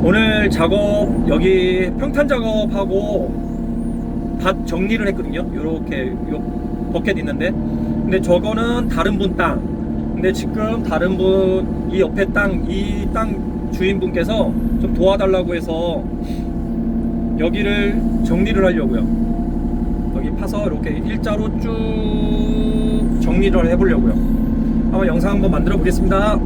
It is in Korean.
오늘 작업 여기 평탄 작업하고 밭 정리를 했거든요. 요렇게 요 버켓 있는데, 근데 저거는 다른 분 땅. 근데 지금 다른 분 이 옆에 땅, 이 땅 주인분께서 좀 도와달라고 해서 여기를 정리를 하려고요. 여기 파서 이렇게 일자로 쭉 정리를 해보려고요. 한번 영상 한번 만들어 보겠습니다.